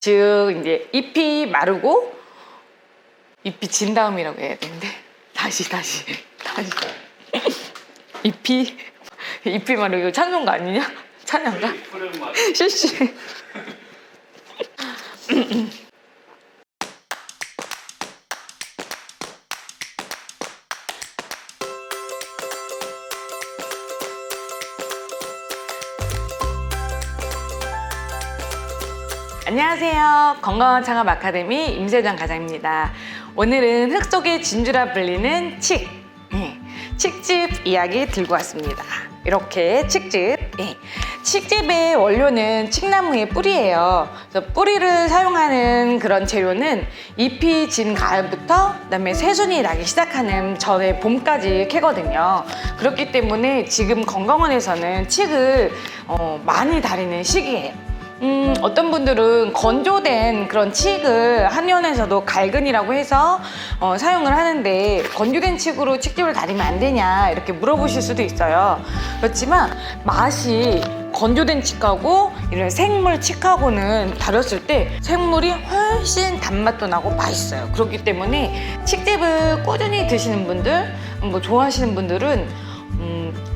즉 이제 잎이 마르고 잎이 진 다음이라고 해야 되는데 다시 잎이 마르고 찬송가 아니냐? 찬양가? 실시. 안녕하세요. 건강한 창업 아카데미 임세정 과장입니다. 오늘은 흙 속의 진주라 불리는 칡즙 이야기 들고 왔습니다. 이렇게 칡즙. 칡즙의 원료는 칡나무의 뿌리예요. 그래서 뿌리를 사용하는 그런 재료는 잎이 진 가을부터 그다음에 새순이 나기 시작하는 전에 봄까지 캐거든요. 그렇기 때문에 지금 건강원에서는 칡을 많이 다리는 시기예요. 어떤 분들은 건조된 그런 칡을 한의원에서도 갈근이라고 해서 사용을 하는데 건조된 칡으로 칡즙을 다리면 안 되냐 이렇게 물어보실 수도 있어요. 그렇지만 맛이 건조된 칡하고 이런 생물 칡하고는 다렸을 때 생물이 훨씬 단맛도 나고 맛있어요. 그렇기 때문에 칡즙을 꾸준히 드시는 분들, 좋아하시는 분들은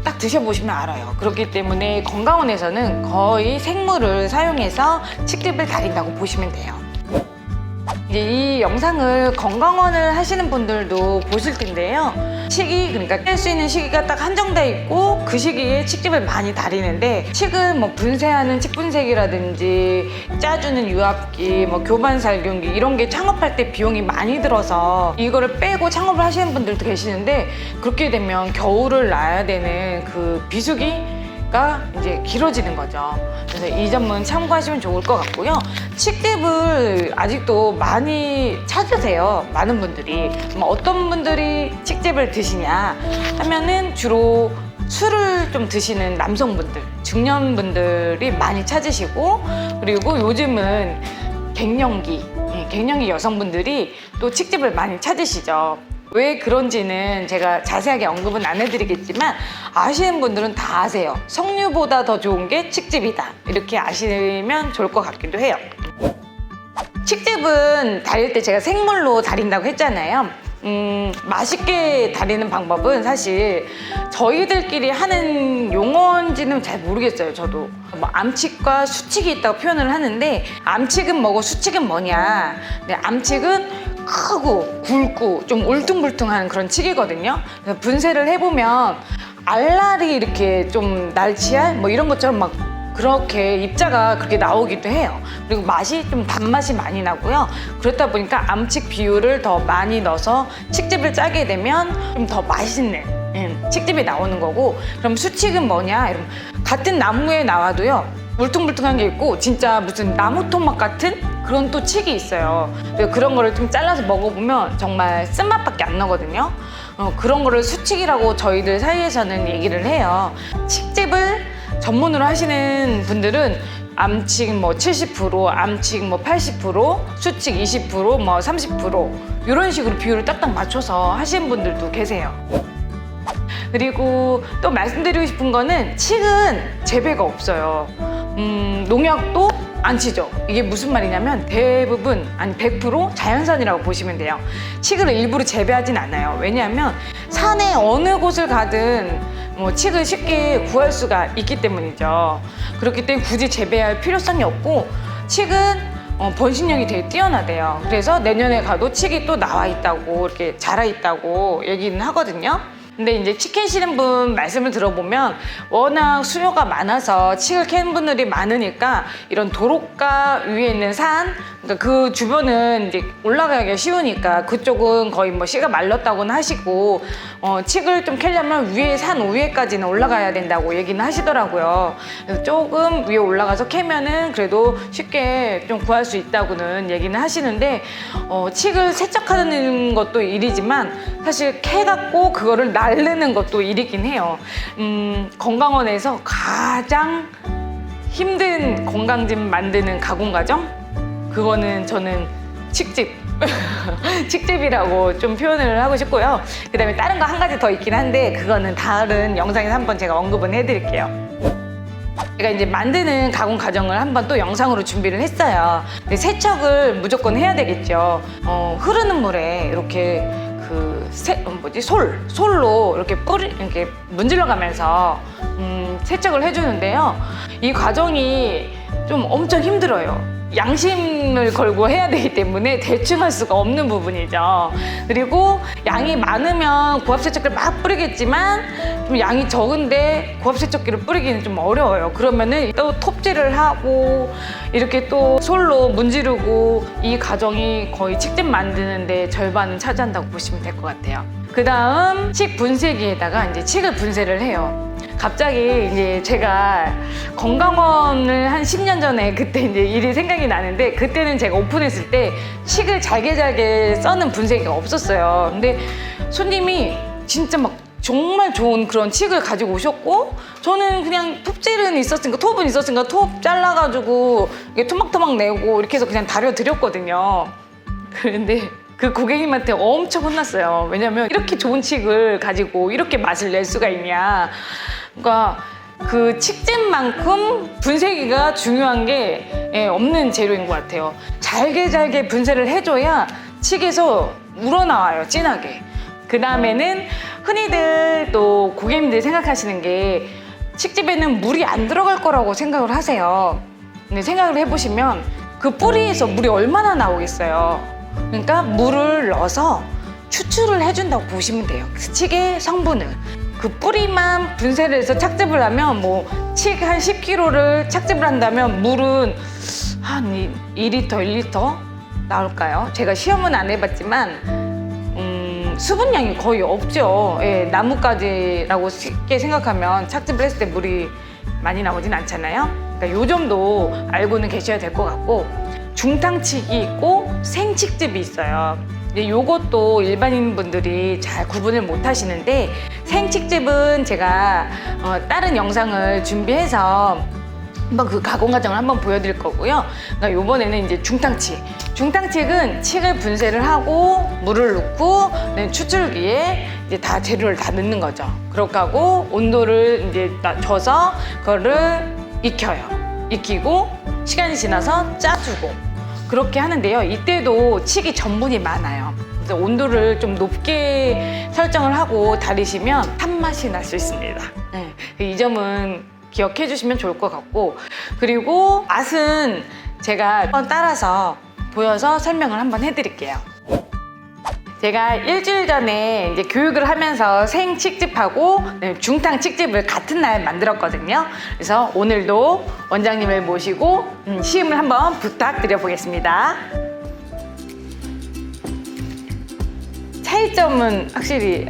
딱 드셔보시면 알아요. 그렇기 때문에 건강원에서는 거의 생물을 사용해서 칡즙을 다린다고 보시면 돼요. 이제 이 영상을 건강원을 하시는 분들도 보실 텐데요. 그러니까 뗄 수 있는 시기가 딱 한정돼 있고 그 시기에 칡즙을 많이 다리는데 칡은 분쇄하는 칡분쇄기라든지 짜주는 유압기, 교반살균기 이런 게 창업할 때 비용이 많이 들어서 이거를 빼고 창업을 하시는 분들도 계시는데 그렇게 되면 겨울을 나야 되는 그 비수기가 이제 길어지는 거죠. 그래서 이 점은 참고하시면 좋을 것 같고요. 칡즙을 아직도 많이 찾으세요. 많은 분들이. 어떤 분들이 칡즙을 드시냐 하면은 주로 술을 좀 드시는 남성분들, 중년분들이 많이 찾으시고, 그리고 요즘은 갱년기 여성분들이 또 칡즙을 많이 찾으시죠. 왜 그런지는 제가 자세하게 언급은 안 해드리겠지만 아시는 분들은 다 아세요. 석류보다 더 좋은 게 칡즙이다. 이렇게 아시면 좋을 것 같기도 해요. 칡즙은 다릴 때 제가 생물로 다린다고 했잖아요. 맛있게 다리는 방법은 사실 저희들끼리 하는 용어인지는 잘 모르겠어요. 저도 암칡과 수칡이 있다고 표현을 하는데 암칡은 뭐고 수칡은 뭐냐. 근데 암칡은 크고 굵고 좀 울퉁불퉁한 그런 칡이거든요. 그래서 분쇄를 해보면 알알이 이렇게 좀 날치알 이런 것처럼 그렇게 입자가 그렇게 나오기도 해요. 그리고 맛이 좀 단맛이 많이 나고요. 그렇다 보니까 암칡 비율을 더 많이 넣어서 칡즙을 짜게 되면 좀 더 맛있는 칡즙이 나오는 거고, 그럼 수칡은 뭐냐? 이러면 같은 나무에 나와도요. 울퉁불퉁한 게 있고 진짜 무슨 나무 토막 같은 그런 또 칡이 있어요. 그래서 그런 거를 좀 잘라서 먹어보면 정말 쓴맛밖에 안 나거든요. 그런 거를 수칡이라고 저희들 사이에서는 얘기를 해요. 칡즙을 전문으로 하시는 분들은 암칡 70%, 암칡 80%, 수칡 20%, 30% 이런 식으로 비율을 딱딱 맞춰서 하시는 분들도 계세요. 그리고 또 말씀드리고 싶은 거는 칡은 재배가 없어요. 농약도 안 치죠. 이게 무슨 말이냐면 대부분 100% 자연산이라고 보시면 돼요. 칡을 일부러 재배하진 않아요. 왜냐하면 산에 어느 곳을 가든 칡을 쉽게 구할 수가 있기 때문이죠. 그렇기 때문에 굳이 재배할 필요성이 없고 칡은 번식력이 되게 뛰어나대요. 그래서 내년에 가도 칡이 또 나와 있다고 이렇게 자라 있다고 얘기는 하거든요. 근데 이제 칡 캐시는 분 말씀을 들어보면 워낙 수요가 많아서 칡을 캐는 분들이 많으니까 이런 도로가 위에 있는 산, 그러니까 그 주변은 이제 올라가기가 쉬우니까 그쪽은 거의 씨가 말랐다고는 하시고 칡을 좀 캐려면 산 위에까지는 올라가야 된다고 얘기는 하시더라고요. 그래서 조금 위에 올라가서 캐면은 그래도 쉽게 좀 구할 수 있다고는 얘기는 하시는데 칡을 세척하는 것도 일이지만 사실 캐갖고 그거를 날르는 것도 일이긴 해요. 건강원에서 가장 힘든 건강즙 만드는 가공 과정? 그거는 저는 칡즙 칡즙이라고 좀 표현을 하고 싶고요. 그 다음에 다른 거 한 가지 더 있긴 한데 그거는 다른 영상에서 한번 제가 언급은 해드릴게요. 제가 이제 만드는 가공 과정을 한번 또 영상으로 준비를 했어요. 근데 세척을 무조건 해야 되겠죠. 흐르는 물에 이렇게 솔로 이렇게 이렇게 문질러가면서 세척을 해주는데요. 이 과정이 좀 엄청 힘들어요. 양심을 걸고 해야 되기 때문에 대충 할 수가 없는 부분이죠. 그리고 양이 많으면 고압세척기를 막 뿌리겠지만 좀 양이 적은데 고압세척기를 뿌리기는 좀 어려워요. 그러면은 또 톱질을 하고 이렇게 또 솔로 문지르고 이 과정이 거의 칡즙 만드는데 절반은 차지한다고 보시면 될 것 같아요. 그 다음 칡 분쇄기에다가 이제 칡을 분쇄를 해요. 갑자기 이제 제가 건강원을 한 10년 전에 그때 이제 일이 생각이 나는데, 그때는 제가 오픈했을 때 칡을 잘게 써는 분쇄기가 없었어요. 근데 손님이 진짜 막 정말 좋은 그런 칡을 가지고 오셨고, 저는 그냥 톱은 있었으니까 톱 잘라가지고 이게 토막토막 내고 이렇게 해서 그냥 다려드렸거든요. 그런데 그 고객님한테 엄청 혼났어요. 왜냐면 이렇게 좋은 칡을 가지고 이렇게 맛을 낼 수가 있냐. 그러니까 그 칡즙만큼 분쇄기가 중요한 게 없는 재료인 것 같아요. 잘게 분쇄를 해줘야 칡에서 우러나와요, 진하게. 그 다음에는 흔히들 또 고객님들이 생각하시는 게 칡즙에는 물이 안 들어갈 거라고 생각을 하세요. 근데 생각을 해보시면 그 뿌리에서 물이 얼마나 나오겠어요. 그러니까 물을 넣어서 추출을 해준다고 보시면 돼요. 그 칡의 성분을. 그 뿌리만 분쇄를 해서 착즙을 하면 칡 한 10kg를 착즙을 한다면 물은 한 2리터, 1리터 나올까요? 제가 시험은 안 해봤지만 수분량이 거의 없죠. 예, 나뭇가지라고 쉽게 생각하면 착즙을 했을 때 물이 많이 나오진 않잖아요. 그러니까 요 정도 알고는 계셔야 될 것 같고, 중탕칡이 있고 생칡즙이 있어요. 근데 요것도 일반인 분들이 잘 구분을 못 하시는데, 생칡즙은 제가 다른 영상을 준비해서 한번 그 가공 과정을 한번 보여드릴 거고요. 그러니까 요번에는 이제 중탕칡은 칡을 분쇄를 하고 물을 넣고 추출기에 이제 다 재료를 다 넣는 거죠. 그렇게 하고 온도를 이제 줘서 그거를 익히고 시간이 지나서 짜주고 그렇게 하는데요. 이때도 칡이 전분이 많아요. 그래서 온도를 좀 높게 설정을 하고 다리시면 탄맛이 날 수 있습니다. 네. 이 점은 기억해 주시면 좋을 것 같고, 그리고 맛은 제가 한번 따라서 보여서 설명을 한번 해드릴게요. 제가 일주일 전에 이제 교육을 하면서 생칡즙하고 중탕칡즙을 같은 날 만들었거든요. 그래서 오늘도 원장님을 모시고 시음을 한번 부탁드려 보겠습니다. 차이점은 확실히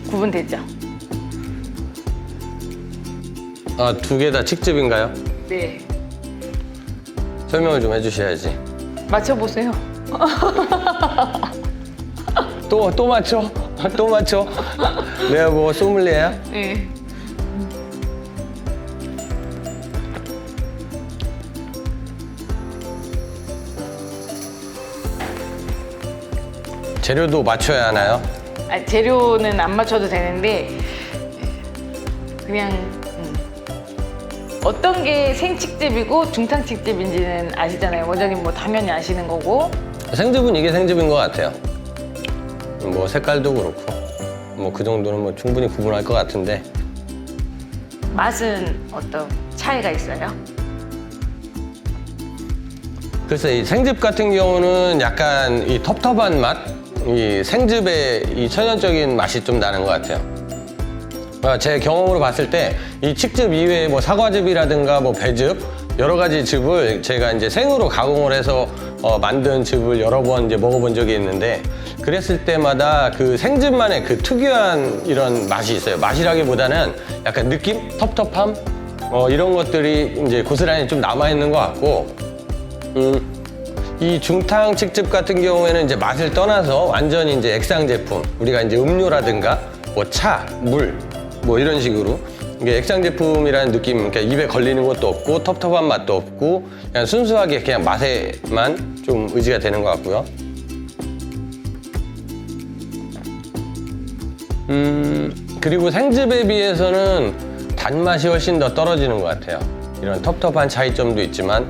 구분되죠? 두 개 다 칡즙인가요? 네. 설명을 좀 해주셔야지. 맞춰보세요. 또 맞춰? 또 맞춰? 내가 뭐 소믈리에야? 네. 재료도 맞춰야 하나요? 재료는 안 맞춰도 되는데 그냥 어떤 게 생칡즙이고 중탕칡즙인지는 아시잖아요. 원장님 뭐 당연히 아시는 거고. 생즙은 이게 생즙인 것 같아요. 뭐 색깔도 그렇고 뭐 그 정도는 뭐 충분히 구분할 것 같은데. 맛은 어떤 차이가 있어요? 글쎄, 이 생즙 같은 경우는 약간 이 텁텁한 맛, 이 생즙의 이 천연적인 맛이 좀 나는 것 같아요. 제 경험으로 봤을 때 이 칡즙 이외에 뭐 사과즙이라든가 뭐 배즙 여러 가지 즙을 제가 이제 생으로 가공을 해서 만든 즙을 여러 번 이제 먹어본 적이 있는데, 그랬을 때마다 그 생즙만의 그 특유한 이런 맛이 있어요. 맛이라기보다는 약간 느낌, 텁텁함 이런 것들이 이제 고스란히 좀 남아 있는 것 같고, 이 중탕 칡즙 같은 경우에는 이제 맛을 떠나서 완전히 이제 액상 제품, 우리가 이제 음료라든가 뭐 차, 물 뭐 이런 식으로 이게 액상 제품이라는 느낌, 그러니까 입에 걸리는 것도 없고 텁텁한 맛도 없고 그냥 순수하게 그냥 맛에만 좀 의지가 되는 것 같고요. 그리고 생즙에 비해서는 단맛이 훨씬 더 떨어지는 것 같아요. 이런 텁텁한 차이점도 있지만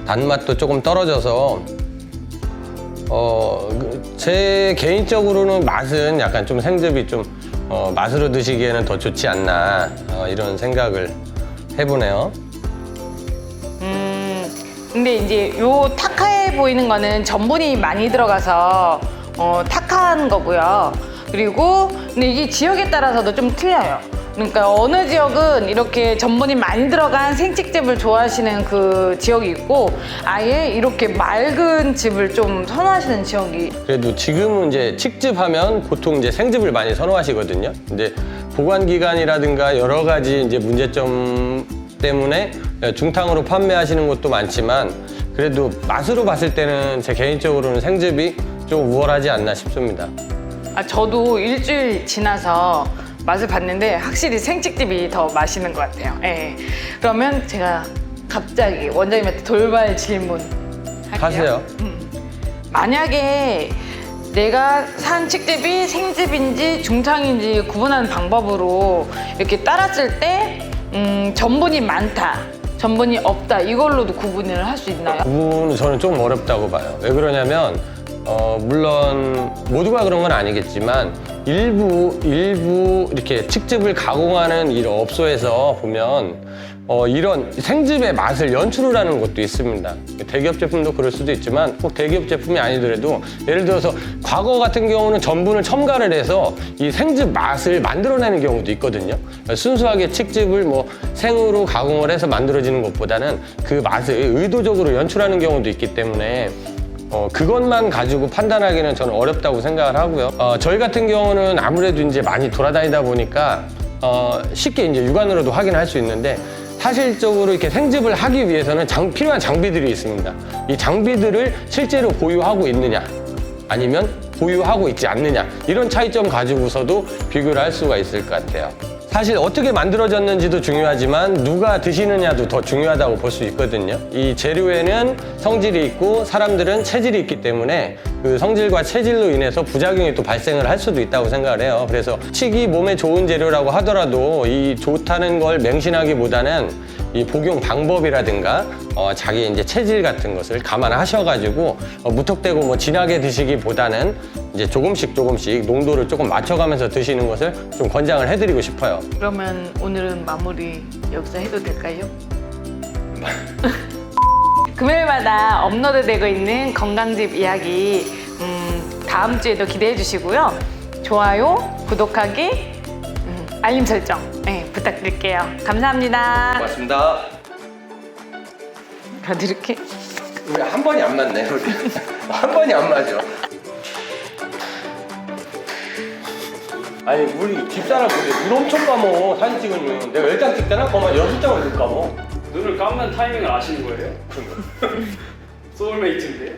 단맛도 조금 떨어져서 제 개인적으로는 맛은 약간 좀 생즙이 좀 맛으로 드시기에는 더 좋지 않나 이런 생각을 해보네요. 근데 이제 요 탁해 보이는 거는 전분이 많이 들어가서 탁한 거고요. 그리고 근데 이게 지역에 따라서도 좀 틀려요. 그러니까 어느 지역은 이렇게 전분이 많이 들어간 생칡즙을 좋아하시는 그 지역이 있고 아예 이렇게 맑은 즙을 좀 선호하시는 지역이. 그래도 지금은 이제 칡즙 하면 보통 이제 생즙을 많이 선호하시거든요. 근데 보관 기간이라든가 여러 가지 이제 문제점 때문에 중탕으로 판매하시는 것도 많지만 그래도 맛으로 봤을 때는 제 개인적으로는 생즙이 좀 우월하지 않나 싶습니다. 저도 일주일 지나서 맛을 봤는데 확실히 생칡즙이 더 맛있는 것 같아요. 예. 그러면 제가 갑자기 원장님한테 돌발 질문 할게요. 하세요. 만약에 내가 산 칡즙이 생즙인지 중탕인지 구분하는 방법으로 이렇게 따랐을 때 전분이 많다, 전분이 없다 이걸로도 구분을 할 수 있나요? 구분은 저는 좀 어렵다고 봐요. 왜 그러냐면 물론 모두가 그런 건 아니겠지만 일부 이렇게 칡즙을 가공하는 이런 업소에서 보면 이런 생즙의 맛을 연출을 하는 것도 있습니다. 대기업 제품도 그럴 수도 있지만 꼭 대기업 제품이 아니더라도 예를 들어서 과거 같은 경우는 전분을 첨가를 해서 이 생즙 맛을 만들어내는 경우도 있거든요. 순수하게 칡즙을 뭐 생으로 가공을 해서 만들어지는 것보다는 그 맛을 의도적으로 연출하는 경우도 있기 때문에 그것만 가지고 판단하기는 저는 어렵다고 생각을 하고요. 저희 같은 경우는 아무래도 이제 많이 돌아다니다 보니까 쉽게 이제 육안으로도 확인할 수 있는데 사실적으로 이렇게 생즙을 하기 위해서는 필요한 장비들이 있습니다. 이 장비들을 실제로 보유하고 있느냐 아니면 보유하고 있지 않느냐 이런 차이점 가지고서도 비교를 할 수가 있을 것 같아요. 사실 어떻게 만들어졌는지도 중요하지만 누가 드시느냐도 더 중요하다고 볼 수 있거든요. 이 재료에는 성질이 있고 사람들은 체질이 있기 때문에 그 성질과 체질로 인해서 부작용이 또 발생을 할 수도 있다고 생각을 해요. 그래서 칡이 몸에 좋은 재료라고 하더라도 이 좋다는 걸 맹신하기보다는 이 복용 방법이라든가 자기 이제 체질 같은 것을 감안하셔가지고 무턱대고 뭐 진하게 드시기보다는 이제 조금씩 농도를 조금 맞춰가면서 드시는 것을 좀 권장을 해드리고 싶어요. 그러면 오늘은 마무리 여기서 해도 될까요? 금요일마다 업로드되고 있는 건강즙 이야기 다음 주에도 기대해 주시고요. 좋아요, 구독하기, 알림 설정 부탁드릴게요. 감사합니다. 고맙습니다. 다들 이렇게 우리 한 번이 안 맞네. 우리 한 번이 안 맞아. 아니 우리 집사람 근데 눈 엄청 감어 사진 찍으면 내가 10장 찍잖아? 그러면 6장을 못 감어. 눈을 감는 타이밍을 아시는 거예요? 소울메이트인데?